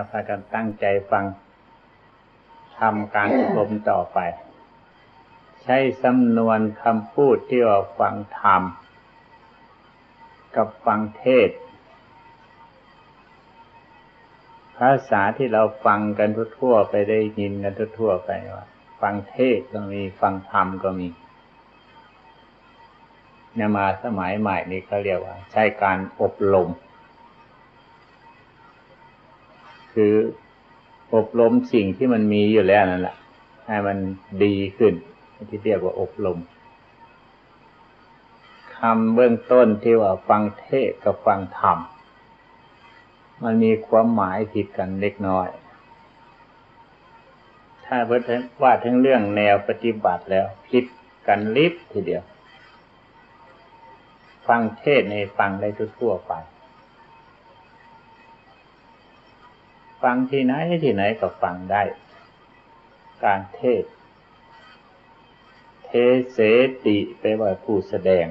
พากันตั้งใจฟังทำการอบรมต่อไปใช้สำนวนคำพูดที่ว่าฟังธรรมกับฟังเทศน์ภาษาที่เราฟังกันทั่วๆไปได้ยินกันทั่วๆไปว่าฟังเทศน์ก็มีฟังธรรมก็มีเนี่ยมาสมัยใหม่นี้เขาเรียกว่าใช้การอบรมคืออบรมสิ่งที่มันมีอยู่แล้วนั่นแหละให้มันดีขึ้นที่เรียกว่าอบรมคำเบื้องต้นที่ว่าฟังเทศน์กับฟังธรรมมันมีความหมายผิดกันเล็กน้อยถ้าว่าทั้งเรื่องแนวปฏิบัติแล้วผิดกันลิบทีเดียวฟังเทศน์ในฟังได้ทั่วๆไปฟังที่ไหนที่ไหนก็ฟังได้การเทศน์เทเสติแปลว่าผู้แสดง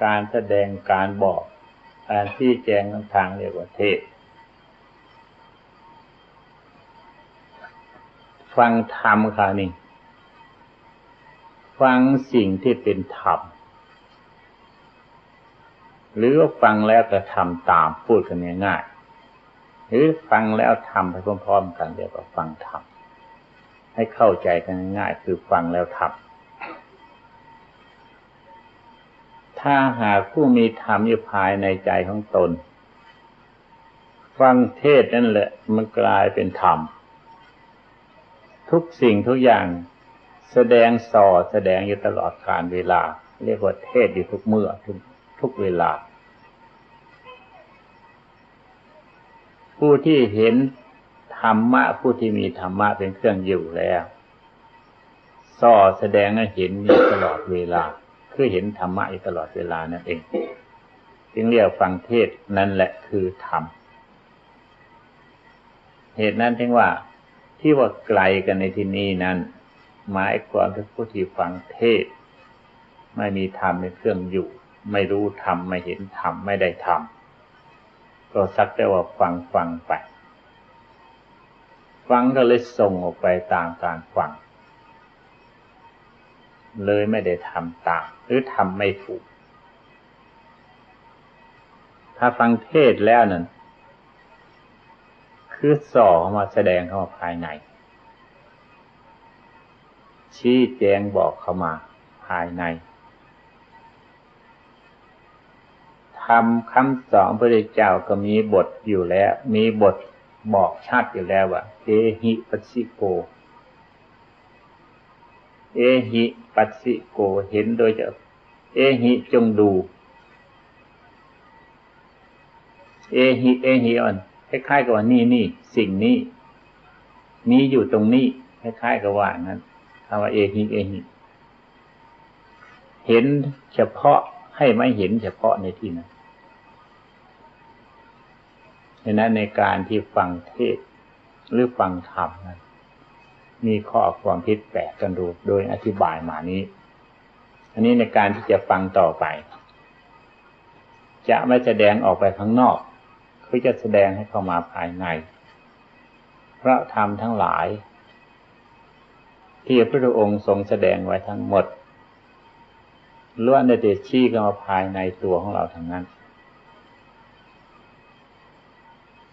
การแสดงการบอกการชี้แจงทางเรียกว่าเทศน์ฟังธรรมค่ะนี่ฟังสิ่งที่เป็นธรรมหรือว่าฟังแล้วก็ทำตามพูดกันง่ายๆหรือฟังแล้วทำไปพร้อมๆกันเรียกว่าฟังธรรมให้เข้าใจกันง่ายๆคือฟังแล้วทำถ้าหากผู้มีธรรมอยู่ภายในใจของตนฟังเทศน์นั่นแหละมันกลายเป็นธรรมทุกสิ่งทุกอย่างแสดงอยู่ตลอดกาลเวลาเรียกว่าเทศน์อยู่ทุกเมื่อทุกเวลาผู้ที่เห็นธรรมะผู้ที่มีธรรมะเป็นเครื่องอยู่แล้วแสดงให้เห็นอยู่ตลอดเวลาคือเห็นธรรมะอยู่ตลอดเวลานั่นเองจึงเรียกฟังเทศน์นั่นแหละคือธรรมเหตุนั้นถึงว่าที่ว่าไกลกันในที่นี้นั้นหมายความถึงผู้ที่ฟังเทศน์ไม่มีธรรมเป็นเครื่องอยู่ไม่รู้ธรรมไม่เห็นธรรมไม่ได้ธรรมก็สักแต่ว่าฟังไปฟังก็เลยส่งออกไปตามการฟังเลยไม่ได้ทำตามหรือทำไม่ถูกถ้าฟังเทศน์แล้วนั่นคือส่อเข้ามาแสดงเข้ามาภายในชี้แจงบอกเข้ามาภายในธรรมคำสอนพระพุทธเจ้าก็มีบทอยู่แล้วมีบทบอกชัดอยู่แล้วว่าเอหิปัสสิโกเอหิปัสสิโกเห็นโดยจะเอหิจงดูเอหิอ่อนคล้ายๆกับว่านี่สิ่งนี้มีอยู่ตรงนี้คล้ายๆกับว่านั้นคำว่าเอหิเห็นเฉพาะให้ไม่เห็นเฉพาะในที่นั้นฉะนั้นในการที่ฟังเทศน์หรือฟังธรรมนั้นมีข้อความคิดแปลกกันดูโดยอธิบายมานี้อันนี้ในการที่จะฟังต่อไปจะไม่แสดงออกไปข้างนอกคือจะแสดงให้เข้ามาภายในเพราะธรรมทั้งหลายที่พระพุทธองค์ทรงแสดงไว้ทั้งหมดล้วนได้ชี้เข้ามาภายในตัวของเราทั้งนั้น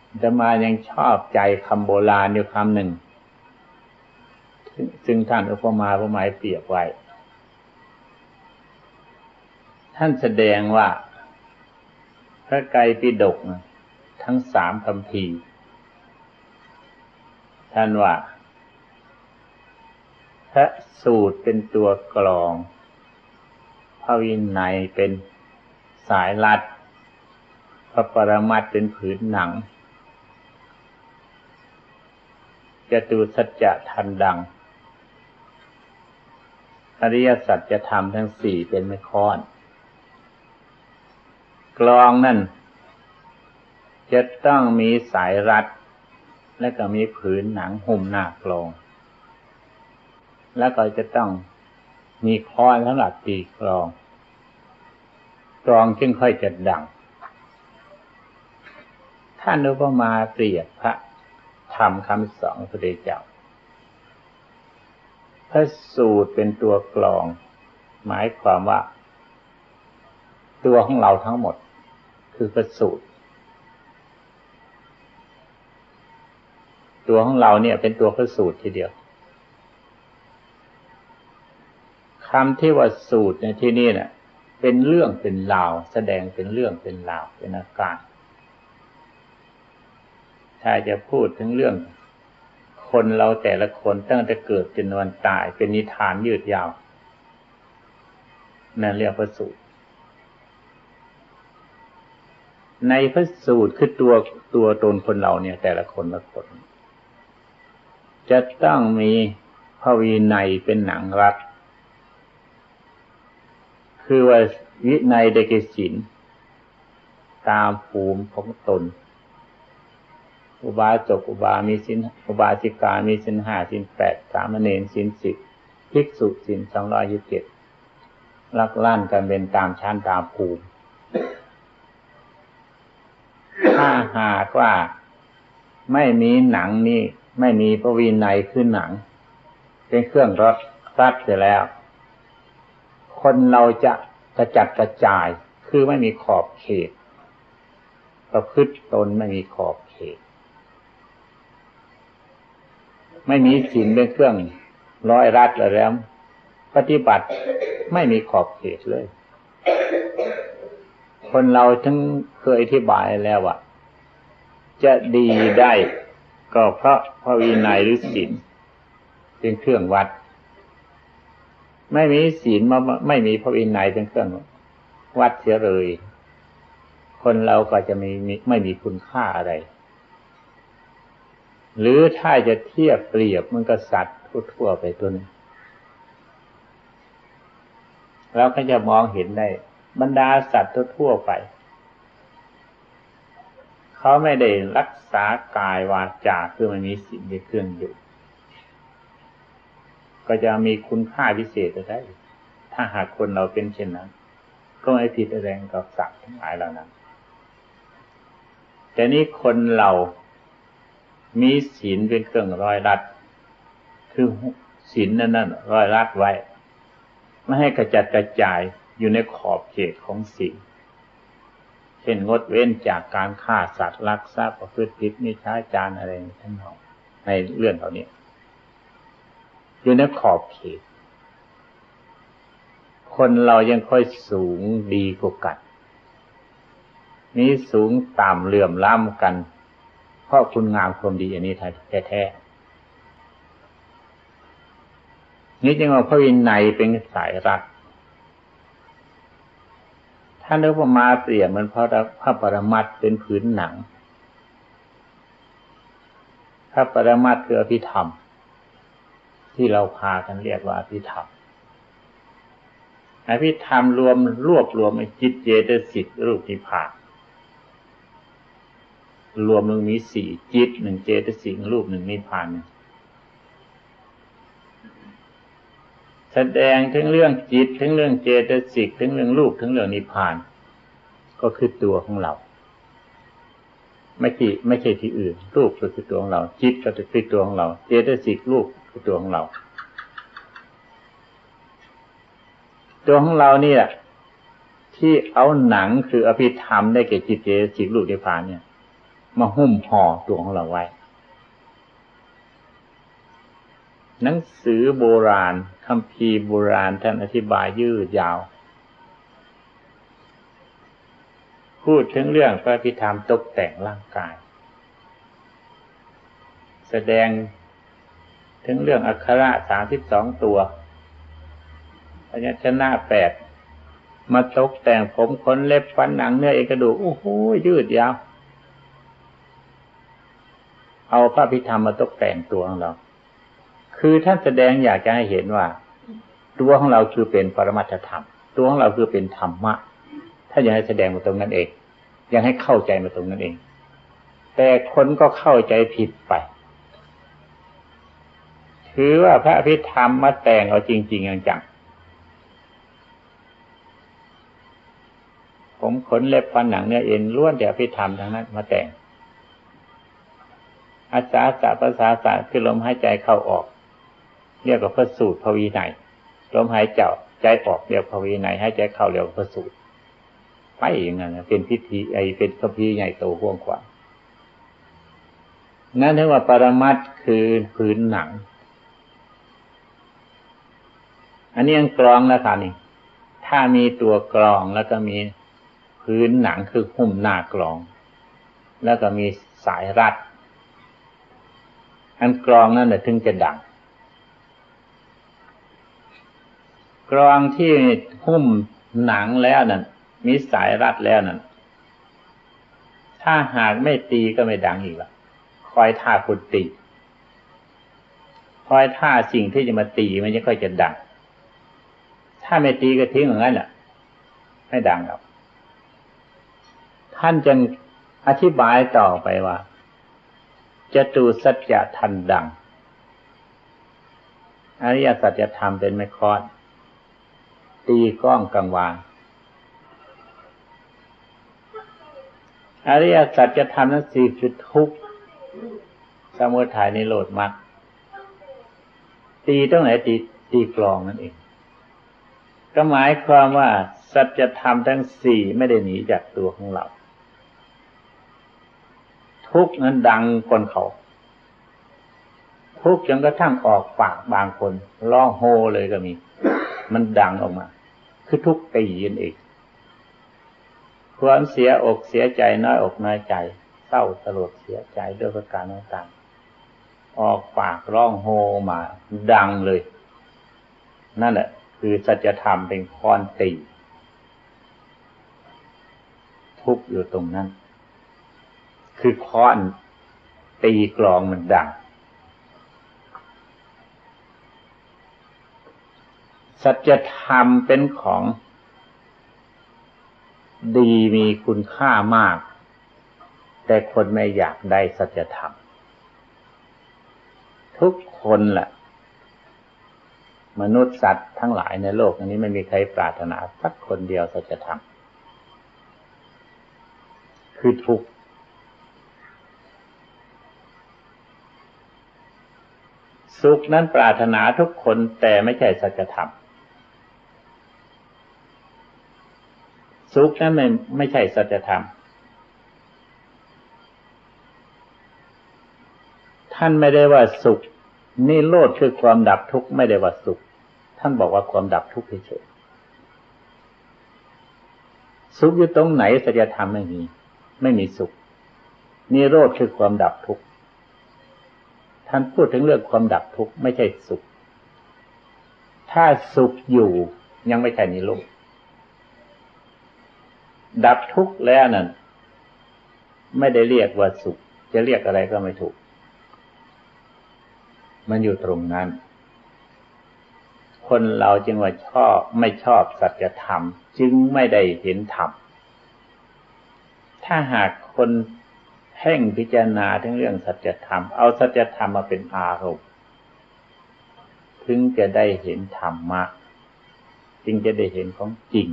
อาตมายังชอบใจคำโบราณอยู่คำหนึ่งซึ่งท่านอุปมาอุปไมยเปรียบไว้ท่านแสดงว่าพระไตรปิฎกทั้ง3คัมภีร์ท่านว่าพระสูตรเป็นตัวกลองพระวินัยเป็นสายรัดพระปรมัตถ์เป็นผืนหนังจตุสัจจะทันดังอริยสัจธรรมทั้ง4เป็นไม้ค้อนกลองนั่นจะต้องมีสายรัดและก็มีผืนหนังหุ้มหน้ากลองแล้วก็จะต้องมีค้อนสำหรับตีกลองจึงค่อยจะดัง ท่านอุปมาเปรียบพระธรรมคำสอนของพระพุทธเจ้าพระสูตรเป็นตัวกลองหมายความว่าตัวของเราทั้งหมดคือพระสูตรตัวของเราเนี่ยเป็นตัวพระสูตรทีเดียวคำที่ว่าสูตรในที่นี้เนี่ยเป็นเรื่องเป็นราวแสดงเป็นเรื่องเป็นราวเป็นอาการถ้าจะพูดถึงเรื่องคนเราแต่ละคนตั้งแต่เกิดจนวันตายเป็นนิทานยืดยาวนั่นเรียกพระสูตรในพระสูตรคือตัวตนคนเราเนี่ยแต่ละคนละคนจะต้องมีพระวินัยเป็นหนังรัดคือว่าวินัยได้แก่ศีลตามภูมิของตนอุบาสกอุบามีศีลอุบาสิกามีศีล5ศีล8สามเณรศีล10ภิกษุศีล227ลักลั่นกันเป็นตามชั้นตามภูมิถ้าหากว่าไม่มีหนังนี่ไม่มีพระวินัยคือหนังเป็นเครื่องรัดเสร็จแล้วคนเราจะกระจัดกระจายคือไม่มีขอบเขตประพฤติตนไม่มีขอบเขตไม่มีศีลเป็นเครื่องร้อยรัดแล้วปฏิบัติไม่มีขอบเขตเลยคนเราทั้งเคยอธิบายแล้วว่าจะดีได้ก็เพราะพระวินัยหรือศีลเป็นเครื่องวัดไม่มีศีลไม่มีพระวินัยเป็นเครื่องวัดเสียเลยคนเราก็จะไม่มีคุณค่าอะไรหรือถ้าจะเทียบเปรียบมันก็สัตว์ทั่วไปตัวนึงเราก็จะมองเห็นได้บรรดาสัตว์ทั่วไปเขาไม่ได้รักษากายวาจาคือมันมีศีลเป็นเครื่องอยู่ก็จะมีคุณค่าพิเศษได้ถ้าหากคนเราเป็นเช่นนั้นก็ไม่ผิดอะไรกับสัตว์ทั้งหลายเหล่านั้นแต่นี้คนเรามีศีลเป็นเครื่องร้อยรัดคือศีลนั่นร้อยรัดไว้ไม่ให้กระจัดกระจายอยู่ในขอบเขตของศีลเช่นงดเว้นจากการฆ่าสัตว์ลักทรัพย์ประพฤติผิดมิจฉาจารอะไรทั้งหมดในเรื่องเหล่านี้อยู่ในขอบเขตคนเรายังค่อยสูงดีกว่ากันนี้สูงต่ำเหลื่อมล้ำกันเพราะคุณงามความดีอันนี้แท้ๆนี่จึงว่าพระวินัยเป็นสายรัดท่านอุปมาเปรียบเหมือนพระปรมัตถ์เป็นผืนหนังพระปรมัตถ์คืออภิธรรมที่เราพากันเรียกว่าอภิธรรมอภิธรรมรวบรวมจิตเจตสิกรูปนิพพานรวมมันมี4จิต1เจตสิกรูป1นิพพานแสดงถึงเรื่องจิตถึงเรื่องเจตสิกถึงเรื่องรูปถึงเรื่องนิพพานก็คือตัวของเราไม่ใช่ที่อื่นรูปก็คือตัวของเราจิตก็คือตัวของเราเจตสิกรูปคือตัวของเราตัวของเรานี่แหละที่เอาหนังคืออภิธรรมได้แก่จิตเจตสิกรูปนิพพานเนี่ยมาหุ้มห่อตัวของเราไว้หนังสือโบราณคัมภีร์โบราณท่านอธิบายยืดยาวพูดถึงเรื่องพระอภิธรรมตกแต่งร่างกายแสดงถึงเรื่องอักขระ32ตัวพยัญชนะ8มาตกแต่งผมขนเล็บฟันหนังเนื้อเอ็นกระดูกโอ้โหยืดยาวเอาพระอภิธรรมมาตกแต่งตัวของเราคือท่านแสดงอยากจะให้เห็นว่าตัวของเราคือเป็นปรมัตถธรรมตัวของเราคือเป็นธรรมะถ้าอยากให้แสดงมาตรงนั้นเองยังให้เข้าใจมาตรงนั้นเองแต่คนก็เข้าใจผิดไปถือว่าพระอภิธรรมมาแต่งเอาจริงๆจังผมขนเล็บฟันหนังเนื้อเอ็นล้วนแต่อภิธรรมทั้งนั้นมาแต่ง อาสาสะภาษาสะคือลมหายใจเข้าออกเรียกว่าพระสูตรพระวินัยลมหายใจออกเรียกพระวินัยหายใจเข้าเรียกว่าพระสูตรไปอย่างนั้นเป็นพิธีเป็นคัมภีร์ใหญ่โตกว้างขวางนั่นเรียกว่าปรมัตถ์คือพื้นหนังอันนี้ยังกรองแล้วค่ะนี่ถ้ามีตัวกรองแล้วก็มีพื้นหนังคือหุ้มหน้ากรองแล้วก็มีสายรัดอันกรองนั่นแหละถึงจะดังกรองที่หุ้มหนังแล้วนั่นมีสายรัดแล้วนั่นถ้าหากไม่ตีก็ไม่ดังอีกละคอยท่าคุณตีคอยท่าสิ่งที่จะมาตีมันจะค่อยจะดังถ้าไม่ตีก็ทิ้งอย่างนั้นแหละไม่ดังหรอกท่านจึงอธิบายต่อไปว่าจตุสัจจะทันดังอริยสัจธรรมเป็นไม้ค้อนตีก้องกังวานอริยสัจธรรมนั้นสี่คือทุกข์สมุทัยนิโรธมรรคตีตรงไหนตีกลองนั่นเองก็หมายความว่าสัจธรรมทั้งสี่ไม่ได้หนีจากตัวของเราทุกข์นั้นดังคนเขาทุกข์จนกระทั่งออกปากบางคนร้องโฮเลยก็มีมันดังออกมาคือทุกข์ตีนั่นเองความเสียอกเสียใจน้อยอกน้อยใจเศร้าสลดเสียใจด้วยประการต่างๆออกปากร้องโฮมาดังเลยนั่นแหละคือสัจธรรมเป็นค้อนตีทุกข์อยู่ตรงนั้นคือค้อนตีกลองมันดังสัจธรรมเป็นของดีมีคุณค่ามากแต่คนไม่อยากได้สัจธรรมทุกคนแหละมนุษย์สัตว์ทั้งหลายในโลกนี้ไม่มีใครปรารถนาสักคนเดียวสัจธรรมคือทุกข์สุขนั้นปรารถนาทุกคนแต่ไม่ใช่สัจธรรมสุขนั้นไม่ใช่สัจธรรมท่านไม่ได้ว่าสุขนิโรธคือความดับทุกข์ไม่ได้ว่าสุขท่านบอกว่าความดับทุกข์เฉยๆสุขอยู่ตรงไหนสัจธรรมไม่มีสุขนิโรธคือความดับทุกข์ท่านพูดถึงเรื่องความดับทุกข์ไม่ใช่สุขถ้าสุขอยู่ยังไม่ใช่นิโรธดับทุกข์แล้วนั่นไม่ได้เรียกว่าสุขจะเรียกอะไรก็ไม่ถูกมันอยู่ตรงนั้นคนเราจึงว่าไม่ชอบสัจธรรมจึงไม่ได้เห็นธรรมถ้าหากคนเพ่งพิจารณาถึงเรื่องสัจธรรมเอาสัจธรรมมาเป็นอารมณ์ถึงจะได้เห็นธรรมะจึงจะได้เห็นของจริง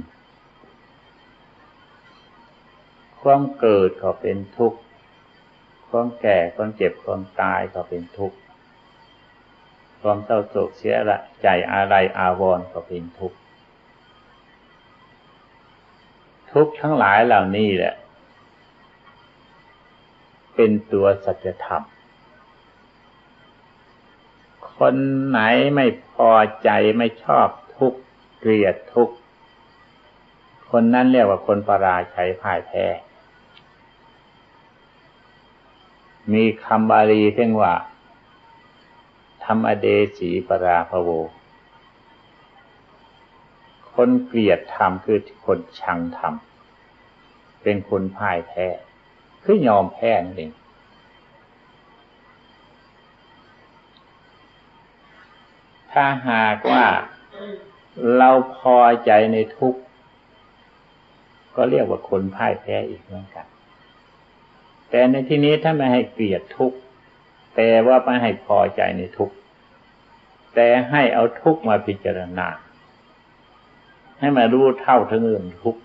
ความเกิดก็เป็นทุกข์ความแก่ความเจ็บความตายก็เป็นทุกข์ความเศร้าโศกเสียใจอะไรอาวรณ์ก็เป็นทุกข์ทุกข์ทั้งหลายเหล่านี้แหละเป็นตัวสัจธรรมคนไหนไม่พอใจไม่ชอบทุกข์เกลียดทุกข์คนนั้นเรียกว่าคนปราชัยพ่ายแพ้มีคำบาลีเรียกว่าธรรมเดสีปราภโวคนเกลียดธรรมคือคนชังธรรมเป็นคนพ่ายแพ้คือยอมแพ้นั่นเองถ้าหากว่าเราพอใจในทุกข์ก็เรียกว่าคนพ่ายแพ้อีกเหมือนกันแต่ในที่นี้ถ้าไม่ให้เกลียดทุกข์แต่ว่าไม่ให้พอใจในทุกข์แต่ให้เอาทุกข์มาพิจารณาให้มารู้เท่าถึงเรื่องทุกข์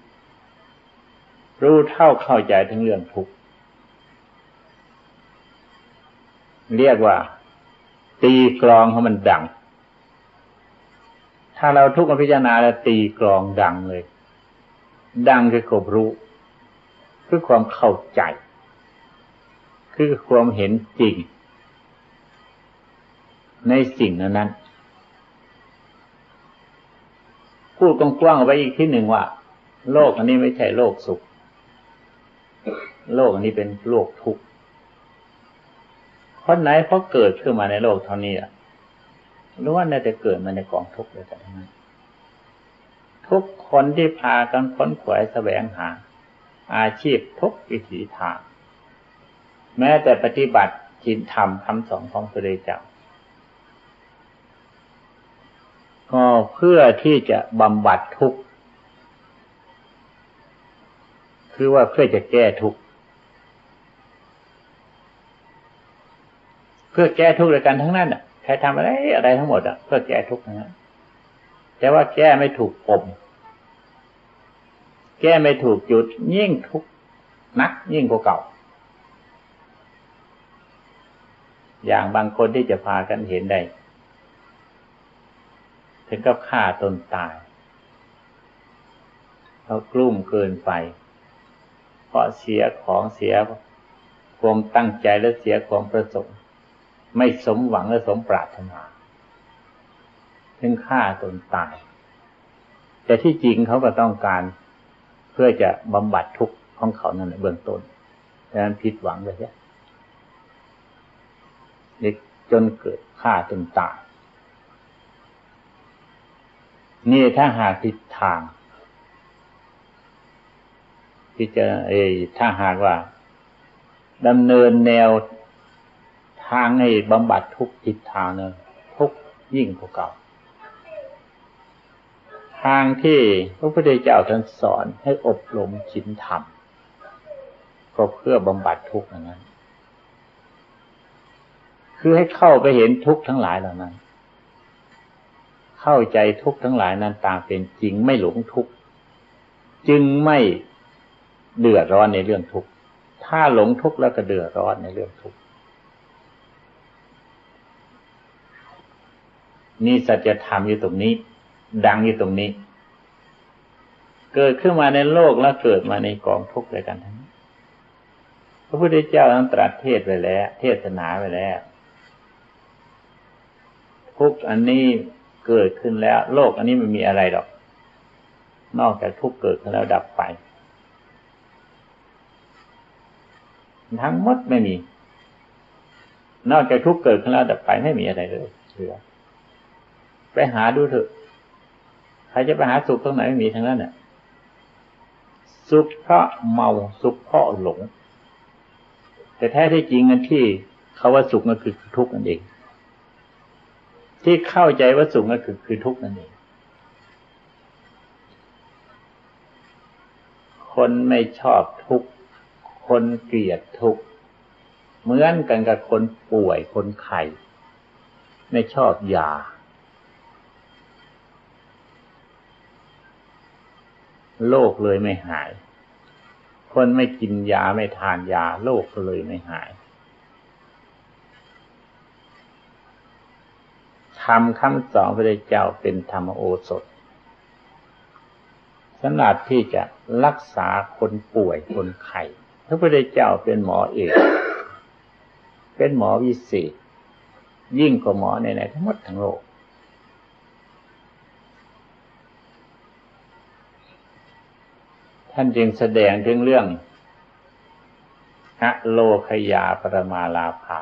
รู้เท่าเข้าใจถึงเรื่องทุกข์ เรียกว่าตีกลองให้มันดังถ้าเราทุกข์มาพิจารณาแล้วตีกลองดังเลยดังคือความรู้คือความเข้าใจคือความเห็นจริงในสิ่งนั้นพูดกว้างๆไว้อีกที่หนึ่งว่าโลกอันนี้ไม่ใช่โลกสุขโลกอันนี้เป็นโลกทุกข์คนไหนพอเกิดขึ้นมาในโลกเท่านี้ล้วนแต่จะเกิดมาในกองทุกข์เลยทั้งนั้นทุกคนที่พากันค้นขวายแสวงหาอาชีพทุกวิถีทางแม้แต่ปฏิบัติศีลธรรมคำสอนของพระพุทธเจ้าก็เพื่อที่จะบำบัดทุกข์คือว่าเพื่อจะแก้ทุกข์เพื่อแก้ทุกข์ด้วยกันทั้งนั้นใครทำอะไรทั้งหมดเพื่อแก้ทุกข์ทั้งนั้นแต่ว่าแก้ไม่ถูกปมแก้ไม่ถูกจุดยิ่งทุกข์นักยิ่งกว่าเก่าอย่างบางคนที่จะพากันเห็นได้ถึงกับฆ่าตนตายเขากลุ้มเกินไปเพราะเสียของเสียความตั้งใจและเสียความประสงค์ไม่สมหวังและสมปรารถนาถึงฆ่าตนตายแต่ที่จริงเขาก็ต้องการเพื่อจะบำบัดทุกข์ของเขานั่นแหละเบื้องต้นดังนั้นผิดหวังเลยเนี่ยจนเกิดฆ่าตนตายนี่ถ้าหากผิดทางที่จะถ้าหากว่าดำเนินแนวทางให้บำบัดทุกข์ผิดทางเนี่ยทุกข์ยิ่งกว่าเก่าทางที่พระพุทธเจ้าท่านสอนให้อบรมศีลธรรมก็เพื่อบำบัดทุกข์นั้นคือให้เข้าไปเห็นทุกข์ทั้งหลายเหล่านั้นเข้าใจทุกข์ทั้งหลายนั้นตามเป็นจริงไม่หลงทุกข์จึงไม่เดือดร้อนในเรื่องทุกข์ถ้าหลงทุกข์แล้วก็เดือดร้อนในเรื่องทุกข์นี่สัจธรรมอยู่ตรงนี้ดังอยู่ตรงนี้เกิดขึ้นมาในโลกแล้วเกิดมาในกองทุกข์ด้วยกันทั้งนั้นพระพุทธเจ้าท่านตรัสเทศไว้แล้วเทศนาไว้แล้วทุกข์อันนี้เกิดขึ้นแล้วโลกอันนี้ไม่มีอะไรหรอกนอกจากทุกข์เกิดขึ้นแล้วดับไปทั้งหมดไม่มีนอกจากทุกข์เกิดขึ้นแล้วดับไปไม่มีอะไรเลยเหลือไปหาดูเถอะใครจะไปหาสุขตรงไหนไม่มีทั้งนั้นน่ะสุขเพราะเมาสุขเพราะหลงแต่แท้ที่จริงอันที่เขาว่าสุขนั่นคือทุกข์นั่นเองที่เข้าใจว่าสุขนั่นคือทุกข์นั่นเองคนไม่ชอบทุกข์คนเกลียดทุกข์เหมือนกันกับคนป่วยคนไข้ไม่ชอบยาโรคเลยไม่หายคนไม่กินยาไม่ทานยาโรคก็เลยไม่หายธรรมคำสอนพระพุทธเจ้าเป็นธรรมโอสถสำหรับที่จะรักษาคนป่วยคนไข้พระพุทธเจ้าเป็นหมอเอกเป็นหมอวิเศษยิ่งกว่าหมอในทั้งหมดทั้งโลกท่านจึงแสดงถึงเรื่องอโลคยาปรมาลาภา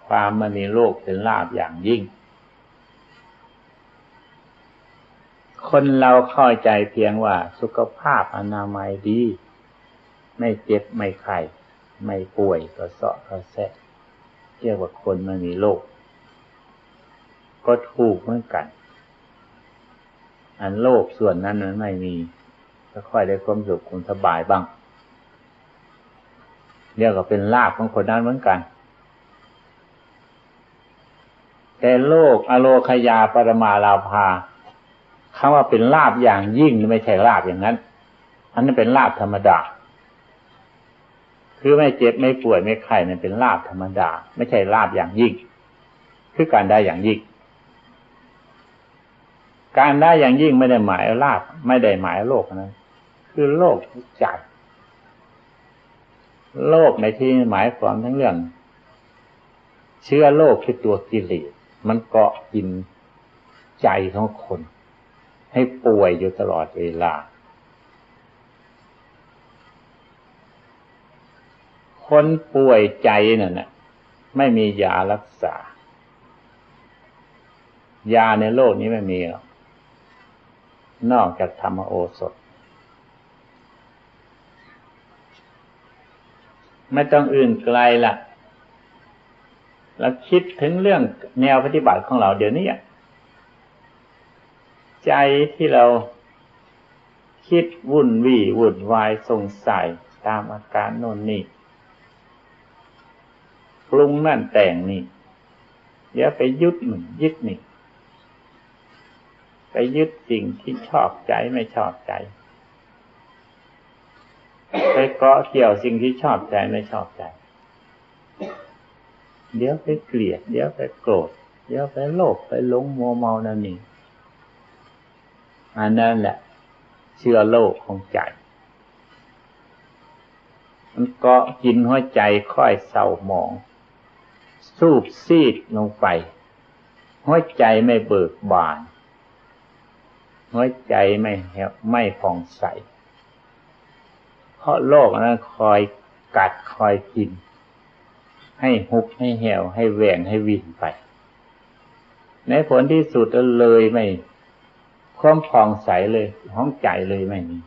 ความมณีโลกเป็นลาภอย่างยิ่งคนเราเข้าใจเพียงว่าสุขภาพอนามัยดีไม่เจ็บไม่ไข้ไม่ป่วยกระเซาะกระแซะเรียกว่าคนไม่มีโรคก็ถูกเหมือนกันอันโลกส่วนนั้นมันไม่มีก็ค่อยได้ความสุขความสบายบ้างเรียกว่าเป็นลาภของคนนั้นเหมือนกันแต่โลกอโลคยาปรมาลาภาคำว่าเป็นลาภอย่างยิ่งไม่ใช่ลาภอย่างนั้นอันนั้นเป็นลาภธรรมดาค คือไม่เจ็บไม่ป่วยไม่ไข้นั่นเป็นลาภธรรมดาไม่ใช่ลาภอย่างยิ่งคือการได้อย่างยิ่งการได้อย่างยิ่งไม่ได้หมายลาภไม่ได้หมายโลกนั้นคือโลกใจโลกในที่หมายความทั้งเรื่องเชื้อโลกคือตัวกิเลสมันเกาะกินใจของคนให้ป่วยอยู่ตลอดเวลาคนป่วยใจนั่นน่ะไม่มียารักษายาในโลกนี้ไม่มีหรอกนอกจากธรรมโอสถไม่ต้องอื่นไกลละแล้วคิดถึงเรื่องแนวปฏิบัติของเราเดี๋ยวนี้ใจที่เราคิดวุ่นวี่วุ่นวายสงสัยตามอาการโน่นนี่ปรุงนั่นแต่งนี่เดี๋ยวไปยึดมันยึดนี่ไปยึดสิ่งที่ชอบใจไม่ชอบใจไปเกาะเกี่ยวสิ่งที่ชอบใจไม่ชอบใจเดี๋ยวไปเกลียดเดี๋ยวไปโกรธเดี๋ยวไปโลภไปหลงมัวเมานั่นนี่อันนั้นแหละเชื้อโรคของใจมันเกาะกินหัวใจค่อยเศร้าหมองสูบซีดลงไปหัวใจไม่เบิกบานหัวใจไม่ผ่องใสเพราะโลกนั้นคอยกัดคอยกินให้หุบให้แหวให้แหว่งให้วิ่งไปในผลที่สุดเลยไม่ความผ่องใสเลยห้องใจเลยไม่มี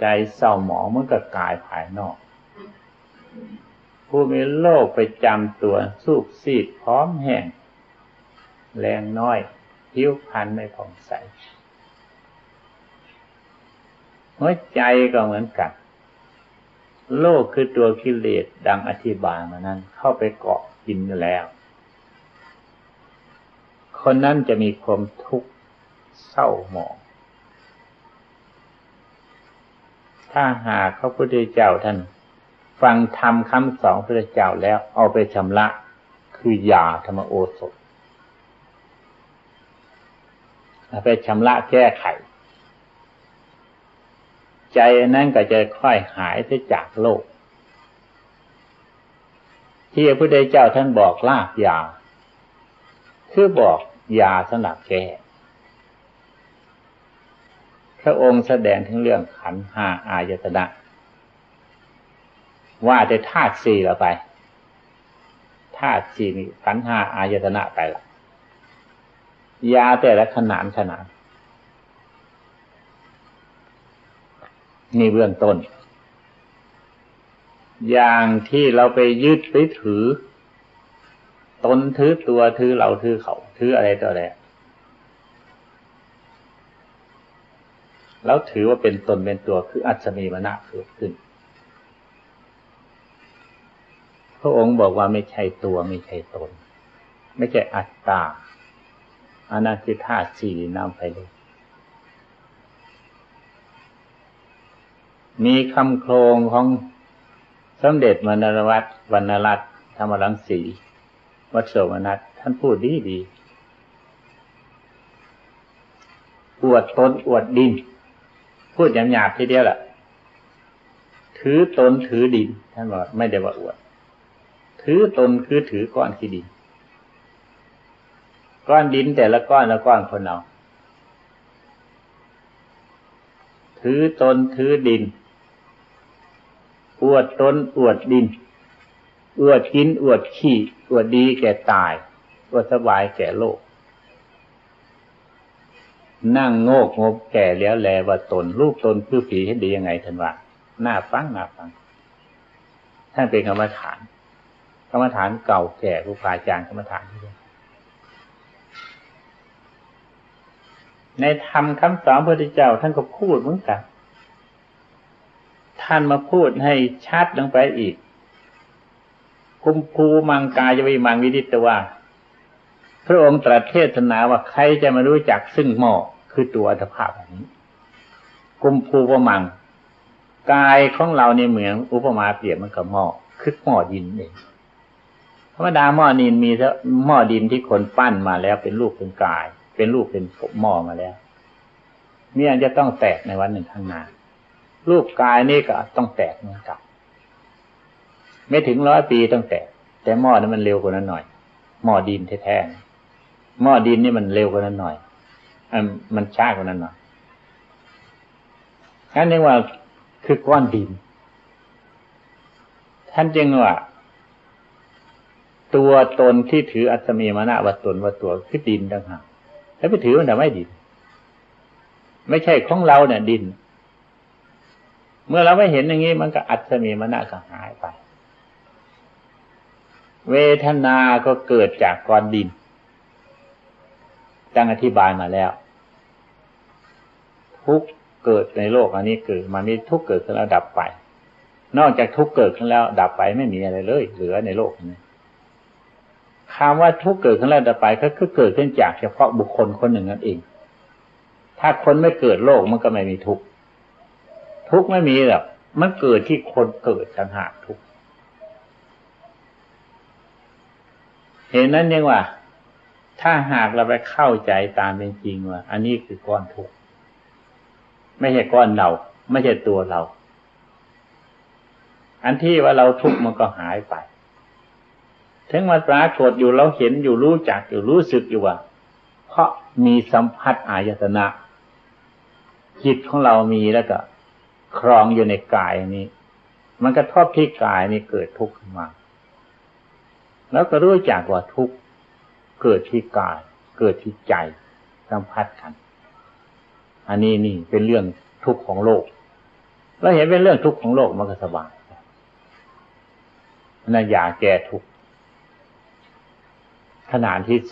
ใจเศร้าหมองเหมือนกับกายภายนอกผู้มีโรคประจำตัวสูบซีดพร้อมแห้งแรงน้อยผิวพรรณไม่ผ่องใสหัวใจก็เหมือนกันโลกคือตัวกิเลสดังอธิบายมานั้นเข้าไปเกาะกินแล้วคนนั้นจะมีความทุกข์เศร้าหมองถ้าหากพระพุทธเจ้าท่านฟังธรรมคำสอนพระพุทธเจ้าแล้วเอาไปชำระคือยาธรรมโอสถเอาไปชำระแก้ไขใจนั้นก็จะค่อยหายไปจากโลกที่พระพุทธเจ้าท่านบอกลากยาคือบอกยาสำหรับแก้พระองค์แสดงถึงเรื่องขันธ์ห้าอายตนะว่าแต่ธาตุสี่ละไปธาตุสี่นี่ขันธ์ห้าอายตนะไปละยาแต่ละขนาดนี่เบื้องต้นอย่างที่เราไปยึดไปถือตนถือตัวถือเราถือเขาถืออะไรต่ออะไรแล้วถือว่าเป็นตนเป็นตัวคืออัศมีมนะเกิดขึ้นพระองค์บอกว่าไม่ใช่ตัวไม่ใช่ตนไม่ใช่อัตตาอนัตติธาตุสี่นำไปเลยมีคำโครงของสมเด็จวรรณรัตน์ธรรมรังสีวัดโสมนัสท่านพูดดีอวดตนอวดดินพูดหยาบๆทีเดียวแหละถือตนถือดินท่านบอกไม่ได้ว่าอวดถือตนคือถือก้อนขี้ดินก้อนดินแต่ละก้อนละก้อนคนเอาถือตนถือดินอวดตนอวดดินอวดกินอวดขี้อวดดีแก่ตายอวดสบายแก่โลกนั่งโงกงบแก่แล้วแลว่าตนรูปตนคือผีให้ดียังไงท่านว่าน่าฟังท่านเป็นกรรมฐานเก่าแก่ครูบาอาจารย์กรรมฐานที่ในธรรมคำสอนพระพุทธเจ้าท่านก็พูดเหมือนกันท่านมาพูดให้ชัดลงไปอีกคุมภูมังกายวิมังวิดิตว่าพระองค์ตรัสเทศนาว่าใครจะมารู้จักซึ่งหม้อคือตัวอัตภาพนี้กุมภูวมัง กายของเราในเหมือนอุปมาเปรียบมันกับหม้อคือหม้อดินเองธรรมดาหม้อดินมีหม้อดินที่คนปั้นมาแล้วเป็นรูปเป็นกายเป็นรูปเป็นหม้อมาแล้วนี่อาจจะต้องแตกในวันหนึ่งข้างหน้ารูปกายนี่ก็ต้องแตกเหมือนกันไม่ถึง100 ปีต้องแตกแต่หม้อนั้นมันเร็วกว่านั้นหน่อยหม้อดินแท้ๆหม้อดินนี่มันเร็วกว่านั้นหน่อยมันช้ากว่านั้นหน่อยนั่นเรียกว่าคือก้อนดินท่านจึงว่าตัวตนที่ถืออัตมีมานะว่าตนว่าตัวคือดินต่างหากแล้วไปถือมันแต่ไม่ดินไม่ใช่ของเราเนี่ยดินเมื่อเราไม่เห็นอย่างนี้มันก็อัตมีมานะก็หายไปเวทนาก็เกิดจากก้อนดินตั้งอธิบายมาแล้วทุกข์เกิดในโลกอันนี้เกิดมันมีทุกข์เกิดขึ้นแล้วดับไปนอกจากทุกข์เกิดขึ้นแล้วดับไปไม่มีอะไรเลยเหลือในโลกนี้คำว่าทุกข์เกิดขึ้นแล้วดับไปก็คือเกิดขึ้นจากเฉพาะบุคคลคนหนึ่งนั่นเองถ้าคนไม่เกิดโลกมันก็ไม่มีทุกข์ทุกข์ไม่มีหรอกมันเกิดที่คนเกิดต่างหากทุกข์เห็นนั้นยังว่าถ้าหากเราไปเข้าใจตามเป็นจริงว่าอันนี้คือก้อนทุกข์ไม่ใช่ก้อนเราไม่ใช่ตัวเราอันที่ว่าเราทุกข์มันก็หายไปถึงมันปรากฏอยู่เราเห็นอยู่รู้จักอยู่รู้สึกอยู่ว่าเพราะมีสัมผัสอายตนะจิตของเรามีแล้วก็ครองอยู่ในกายนี้มันกระทบที่กายนี้เกิดทุกข์ขึ้นมาแล้วก็รู้จักว่าทุกข์เกิดที่กายเกิดที่ใจสัมผัสกันอันนี้นี่เป็นเรื่องทุกข์ของโลกเราเห็นเป็นเรื่องทุกข์ของโลกมันก็สบายนั่นยาแก้ทุกข์ขนาดที่2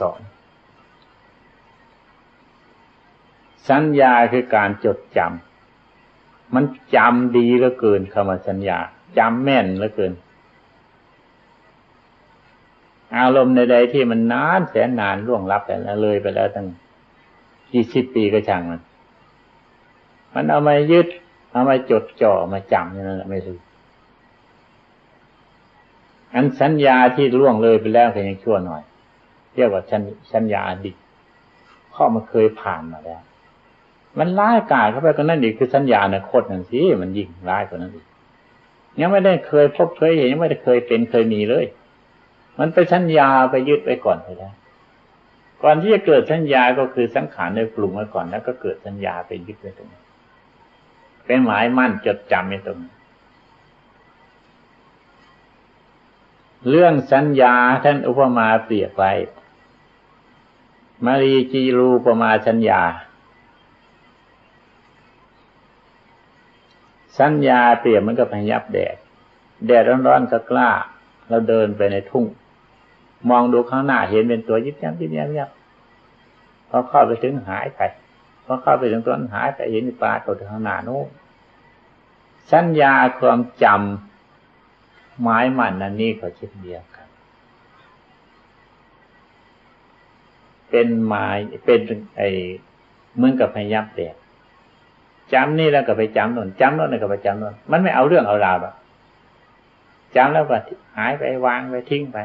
สัญญาคือการจดจำมันจำดีเหลือเกินคำว่าสัญญาจำแม่นเหลือเกินอารมณ์ใดๆที่มันนานแสนนานล่วงลับไปแล้วเลยไปแล้วตั้ง20 ปีก็ช่างมันเอามายึดเอามาจดจ่อมาจำอย่างนั้นแหละไม่รู้อันสัญญาที่ล่วงเลยไปแล้วก็ยังชั่วหน่อยเรียกว่าสัญญาอดีตเพราะมันเคยผ่านมาแล้วมันร้ายกาจเข้าไปกว่านั้นอีกคือสัญญาอนาคตนั่นสิมันยิ่งร้ายกว่านั้นอีกยังไม่ได้เคยพบเคยเห็นยังไม่ได้เคยเป็นเคยมีเลยมันไปสัญญาไปยึดไว้ก่อนไปแล้วก่อนที่จะเกิดสัญญาก็คือสังขารได้ปรุงไว้ก่อนแล้วก็เกิดสัญญาไปยึดไว้ตรงนี้เป็นหมายมั่นจดจำไว้ตรงนี้เรื่องสัญญาท่านอุปมาเปรียบไว้มารีจีรูปมาสัญญาสัญญาเปรียบเหมือนกับพยับแดดร้อนๆก็กล้าเราเดินไปในทุ่งมองดูข้างหน้าเห็นเป็นตัวยิบยับยิบยับยับพอเข้าไปถึงหายไปพอเข้าไปถึงต้นหายไปเห็นปลาตัวข้างหน้าโน้นสัญญาความจำหมายมั่นนั่นนี่ก็เช่นเดียวกันเป็นหมายเป็นเหมือนกับพยับแดดจำนี่แล้วก็ไปจำโน่นจำโน่นแล้วก็ไปจำโน่นมันไม่เอาเรื่องเอาราวหรอกจำแล้วก็หายไปวางไปทิ้งไป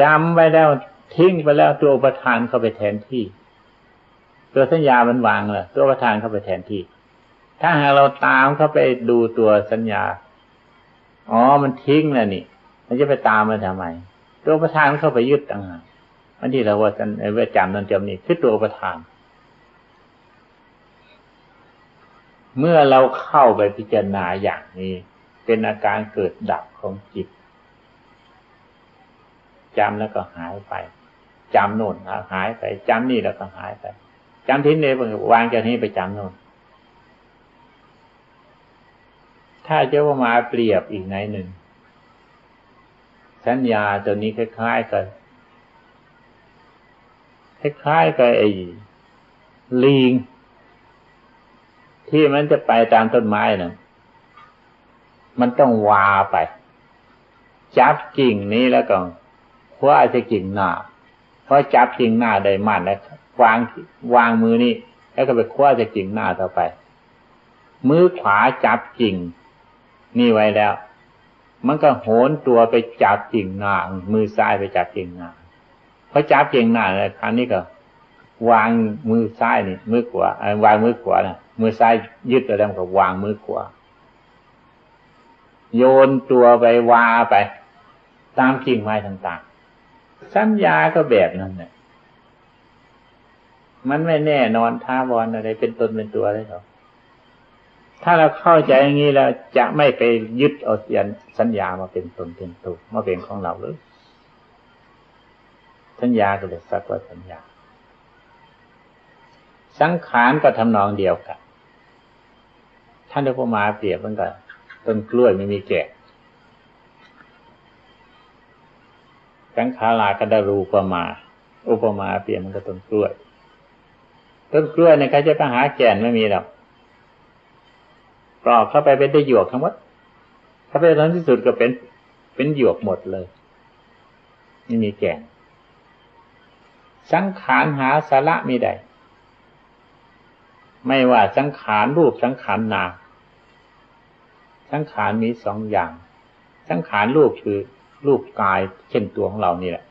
จำไปแล้วทิ้งไปแล้วตัวอุปทานเข้าไปแทนที่ตัวสัญญามันวางเลยตัวอุปทานเข้าไปแทนที่ถ้าหากเราตามเข้าไปดูตัวสัญญาอ๋อมันทิ้งแล้วนี่มันจะไปตามมันทำไมตัวอุปทานเข้าไปยึดต่างหากอันที่เราว่าจำนั่นจำนี่คือตัวอุปทานเมื่อเราเข้าไปพิจารณาอย่างนี้เป็นอาการเกิดดับของจิตจำแล้วก็หายไปจำโน่นหายไปจำนี่แล้วก็หายไปจำทิ้งเลยวางจากนี้ไปจำโน่นถ้าจะว่ามาเปรียบอีกในหนึ่งสัญญาตัวนี้คล้ายๆกับไอ้ลิงที่มันจะไปตามต้นไม้น่ะมันต้องวาไปจับกิ่งนี้แล้วก็คว้าจะกิ่งหน้าพอจับกิ่งหน้าได้มั่นแล้ววางมือนี่ แล้วก็ไปคว้าจะกิ่งหน้าต่อไปมือขวาจับกิ่งนี่ไว้แล้วมันก็โหนตัวไปจับกิ่งหน้ามือซ้ายไปจับกิ่งหน้าพอจับกิ่งหน้าแล้วคราวนี้ก็วางมือซ้ายนี่มือขวาวางมือขวานะมือซ้ายยึดแล้วก็วางมือขวาโยนตัวไปวาไปตามกิ่งไม้ต่างๆสัญญาก็แบบนั้นแหละมันไม่แน่นอนท้าวรอะไรเป็นตนเป็นตัวได้หรอกถ้าเราเข้าใจอย่างนี้แล้วจะไม่ไปยึดเอาสัญญามาเป็นตนเป็นตัวมาเป็นของเราเลยสัญญาก็เลยสักว่าสัญญาสังขารก็ทำนองเดียวกันท่านได้พอมาเปรียบมันก็ต้นกล้วยไม่มีแก่สังขาราก็ได้รูปมาอุปมาเปรียบมันก็ต้นกล้วยเนี่ยใครจะไปหาแก่นไม่มีหรอกปลอกเข้าไปเป็นได้หยวกทั้งหมดถ้าไปตอนที่สุดก็เป็นหยวกหมดเลยไม่มีแก่นสังขารหาสาระไม่ได้ไม่ว่าสังขารรูปสังขารนามสังขารมีสองอย่างสังขารรูปคือรูปกายเช่นตัวของเรานี่แหละ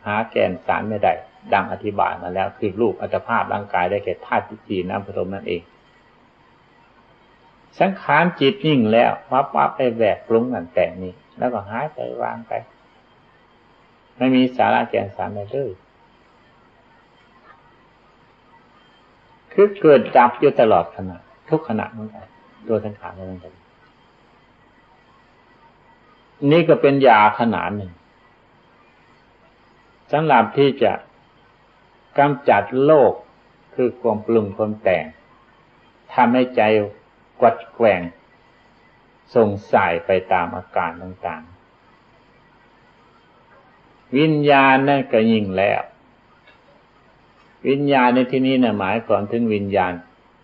หาแก่นสารไม่ได้ดังอธิบายมาแล้วคือรูปอัตภาพร่างกายได้แก่ธาตุสี่น้ำผสมนั่นเองสังขารจิตนิ่งแล้ววับไปแหวกปรุงนั่นแต่งนี่แล้วก็หายไปวางไปไม่มีสาระแก่นสารใดเลยคือเกิดดับอยู่ตลอดขณะทุกขณะเหมือนกันตัวสังขารเหมือนกันนี่ก็เป็นยาขนาดหนึ่งสำหรับที่จะกำจัดโลกคือความปรุงความแต่งทำให้ใจกวัดแกว่งส่งสายไปตามอาการต่างๆวิญญาณนั่นก็ยิ่งแล้ววิญญาณในที่นี้น่ะหมายความถึงวิญญาณ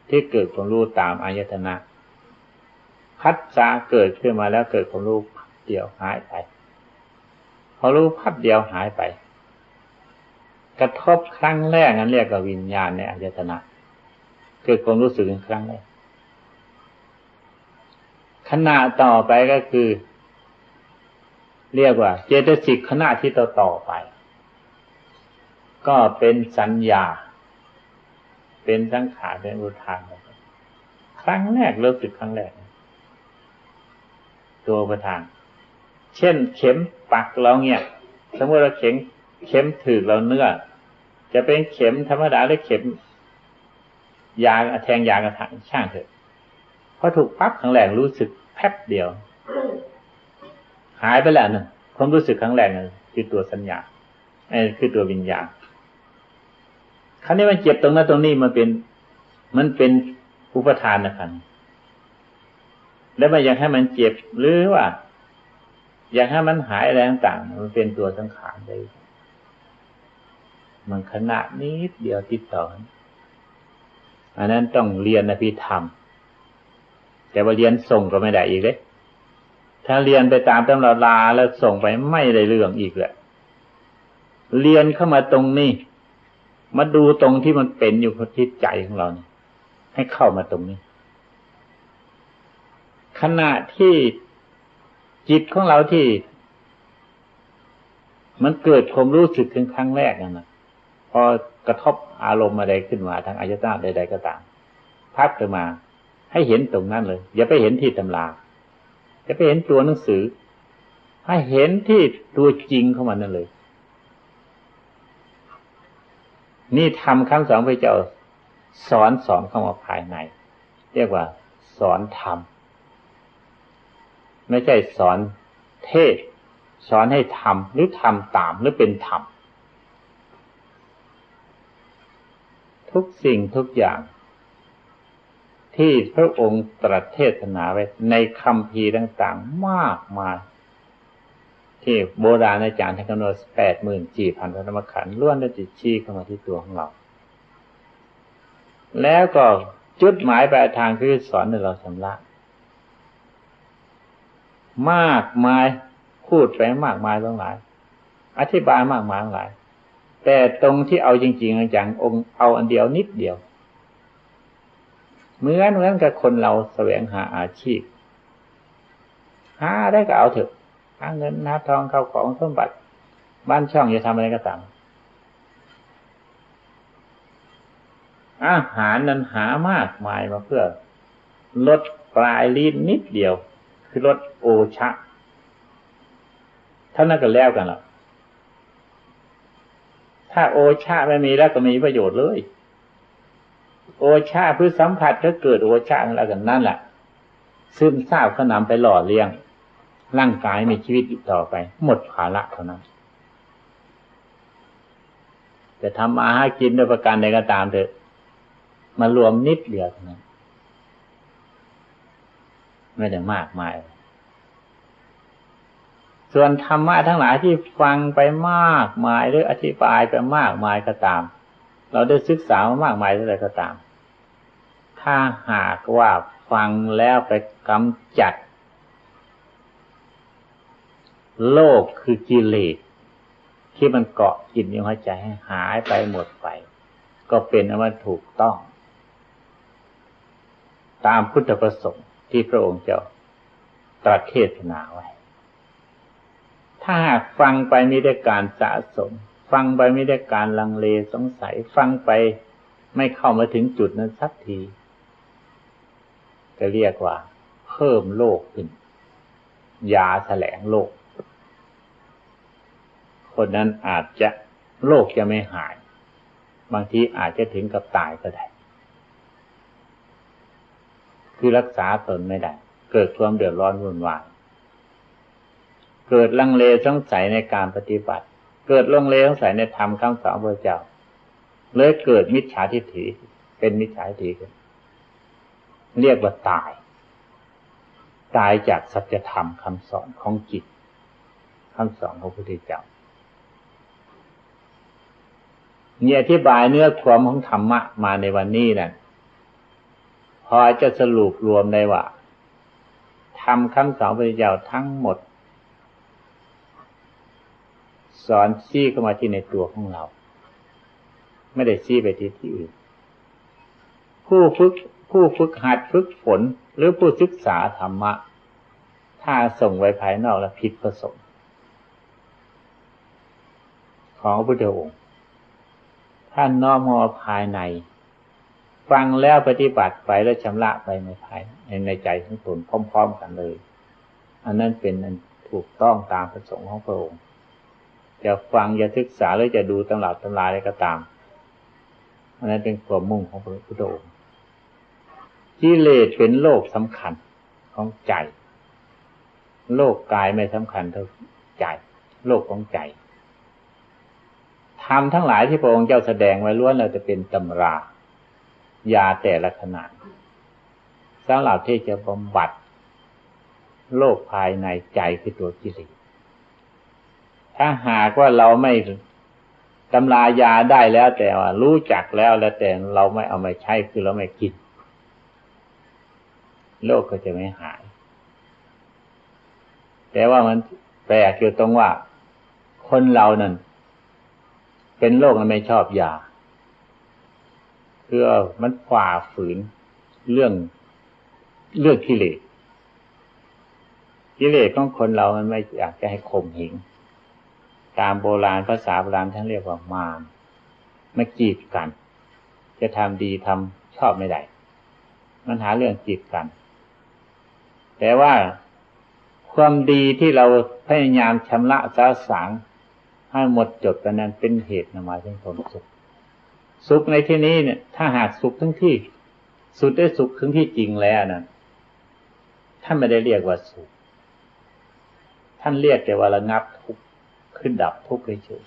ที่เกิดความรู้ตามอายตนะพัสสะเกิดขึ้นมาแล้วเกิดความรู้พับเดียวหายไปพอรู้พับเดียวหายไปกระทบครั้งแรกนั้นเรียกว่าวิญญาณในอายตนะเกิดความรู้สึกครั้งแรกขณะต่อไปก็คือเรียกว่าเจตสิกขณะที่ต่อไปก็เป็นสัญญาเป็นสังขารเป็นอุทานครั้งแรกรู้สึกครั้งแรกตัวประธานเช่นเข็มปักเราเนี่ยสมมติเราเข็มถือเราเนื้อจะเป็นเข็มธรรมดาหรือเข็มยางแทงยางกระถางช่างเถอะพอถูกปั๊บครั้งแรกรู้สึกแป๊บเดียวหายไปแล้วนึงความรู้สึกครั้งแรกนั่นคือตัวสัญญาคือตัววิญญาณคราวนี้มันเจ็บตรงนั้นตรงนี้มันเป็นอุปทานนะครับแล้วมันอยากให้มันเจ็บหรือว่าอยากให้มันหายอะไรต่างๆมันเป็นตัวสังขารได้มันขนาดนิดเดียวติดต่ออันนั้นต้องเรียนอภิธรรมแต่ว่าเรียนส่งก็ไม่ได้อีกเลยถ้าเรียนไปตามตำราแล้วส่งไปไม่ได้เรื่องอีกแหละเรียนเข้ามาตรงนี้มาดูตรงที่มันเป็นอยู่ที่ใจของเราเนี่ยให้เข้ามาตรงนี้ขณะที่จิตของเราที่มันเกิดความรู้สึกถึงครั้งแรกนั่นนะพอกระทบอารมณ์อะไรขึ้นมาทางอายตนะใดๆก็ตามพับขึ้นมาให้เห็นตรงนั้นเลยอย่าไปเห็นที่ตำราอย่าไปเห็นตัวหนังสือให้เห็นที่ตัวจริงของมันนั่นเลยนี่ทำคำสอนพระเจ้าสอนเข้ามาภายในเรียกว่าสอนธรรมไม่ใช่สอนเทศสอนให้ทำหรือทำตามหรือเป็นธรรมทุกสิ่งทุกอย่างที่พระองค์ตรัสเทศนาไว้ในคัมภีร์ต่างๆมากมายที่โบราณอาจารย์ท่านกำหนด 84,000 พระธรรมขันธ์ล้วนได้จิตชี้เข้ามาที่ตัวของเราแล้วก็จุดหมายปลายทางคือสอนให้เราชำระมากมายพูดไปมากมายหลายอธิบายมากมายหลายแต่ตรงที่เอาจริงๆจังองค์เอาอันเดียวนิดเดียว เหมือนกับคนเราแสวงหาอาชีพหาได้ก็เอาเถอะหาเงินหาทองเข้าของสมบัติบ้านช่องจะทำอะไรก็ตามอาหารนั้นหามากมายมาเพื่อลดปลายลิ้นนิดเดียวคือลดโอชะเท่านั้นก็แล้วกันล่ะถ้าโอชะไม่มีแล้วก็ไม่มีประโยชน์เลยโอชะเพื่อสัมผัสก็เกิดโอชะแล้วกันนั่นแหละซึมซาบเขานำไปหล่อเลี้ยงร่างกายมีชีวิตอีกต่อไปหมดภาระเท่านั้นจะทำมาหากินด้วยประการใดก็ตามเถอะมารวมนิดเดียวเท่านั้นไม่ได้มากมายส่วนธรรมะทั้งหลายที่ฟังไปมากมายหรืออธิบายไปมากมายก็ตามเราได้ศึกษามามากมายเท่าไรก็ตามถ้าหากว่าฟังแล้วไปกำจัดโลภคือกิเลสที่มันเกาะกินในหัวใจให้หายไปหมดไปก็เป็นอันว่าถูกต้องตามพุทธประสงค์ที่พระองค์เจ้าตรัสเทศนาไว้ถ้าหากฟังไปไม่ได้การสะสมฟังไปไม่ได้การลังเลสงสัยฟังไปไม่เข้ามาถึงจุดนั้นสักทีก็เรียกว่าเพิ่มโลกขึ้นยาแสลงโลกคนนั้นอาจจะโรคจะไม่หายบางทีอาจจะถึงกับตายก็ได้คือรักษาตนไม่ได้เกิดความเดือดร้อนวุ่นวายเกิดลังเลสงสัยในการปฏิบัติเกิดลังเลสงสัยในธรรมคำสอนพระเจ้าเลยเกิดมิจฉาทิฏฐิเป็นมิจฉาทิฏฐิขึ้นเรียกว่าตายจากสัจธรรมคำสอนของจิตคำสอนของพระพุทธเจ้าเนี่ยอธิบายเนื้อความของธรรมะมาในวันนี้นะพอจะสรุปรวมได้ว่าธรรมคำสอนพระพุทธเจ้าทั้งหมดสอนชี้เข้ามาที่ในตัวของเราไม่ได้ชี้ไปที่อื่นผู้ฝึกหัดฝึกฝนหรือผู้ศึกษาธรรมะถ้าส่งไว้ภายนอกแล้วผิดประสงค์ของพระพุทธองค์ท่านน้อมเอาภายในฟังแล้วปฏิบัติไปแล้วชำระไปในภายในใจของตนพร้อมๆกันเลยอันนั้นเป็นอันถูกต้องตามประสงค์ของพระองค์จะฟังจะศึกษาหรือจะดูตำราอะไรก็ตามอันนั้นเป็นความมุ่งของพระพุทธองค์กิเลสเป็นโลกสำคัญของใจโลกกายไม่สำคัญเท่าใจโลกของใจธรรมทั้งหลายที่พระองค์เจ้าแสดงไว้ล้วนแล้วจะเป็นตำรายาแต่ละขณะสำหรับที่จะบำบัดโลกภายในใจคือตัวกิเลสถ้าหากว่าเราไม่ตำรายาได้แล้วแต่ว่ารู้จักแล้วแต่เราไม่เอามาใช้คือเราไม่กินโลกก็จะไม่หายแต่ว่ามันแปลกอยู่ตรงว่าคนเรานั่นเป็นโรคมันไม่ชอบยาคือมันฝ่าฝืนเรื่องกิเลสของคนเรามันไม่อยากจะให้ข่มเหงตามโบราณภาษาโบราณท่านเรียกว่ามารมากีดกันจะทำดีทำชอบไม่ได้มันหาเรื่องกีดกันแต่ว่าความดีที่เราพยายามชำระสาสางให้หมดจดไปนั้นเป็นเหตุนำมาซึ่งความสุขในที่นี้เนี่ยถ้าหากสุขทั้งที่สุดได้สุขทั้งที่จริงแล้วนะท่านไม่ได้เรียกว่าสุขท่านเรียกแต่ว่าระงับทุกข์ขึ้นดับทุกข์เฉย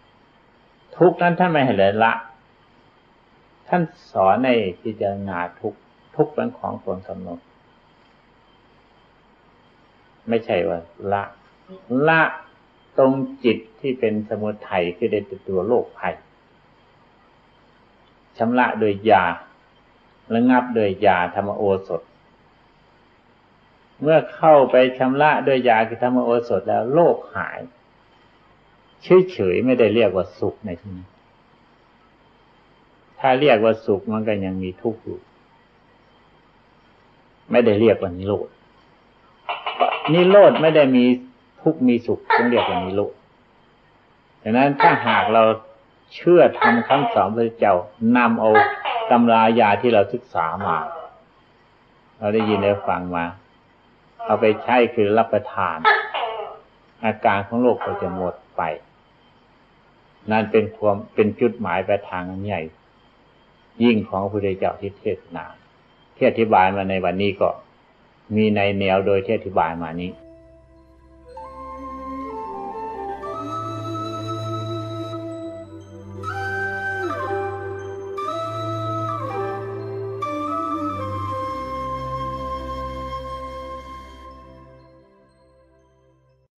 ๆทุกข์นั้นท่านไม่ให้ละท่านสอนในพิจารณาทุกข์เป็นของตนกำหนดไม่ใช่ว่าละตรงจิตที่เป็นสมุทัยคือเป็นตัวโลกภัยชำระโดยยาระงับโดยยาธรรมโอสถเมื่อเข้าไปชำระด้วยยาคือธรรมโอสถแล้วโลกหายเฉยๆไม่ได้เรียกว่าสุขในที่นี้ถ้าเรียกว่าสุขมันก็ยังมีทุกข์อยู่ ไม่ได้เรียกว่านิโรธนิโรธไม่ได้มีทุกข์มีสุขต้องเรียกว่านิโรธดังนั้นถ้าหากเราเชื่อธรรมคำสอนพระเจ้านำเอาตำรายาที่เราศึกษามาเราได้ยินได้ฟังมาเอาไปใช้คือรับประทานอาการของโรคก็จะหมดไปนั่นเป็นจุดหมายปลายทางอันใหญ่ยิ่งของพระพุทธเจ้าที่เทศนาที่อธิบายมาในวันนี้ก็มีในแนวโดยที่อธิบายมานี้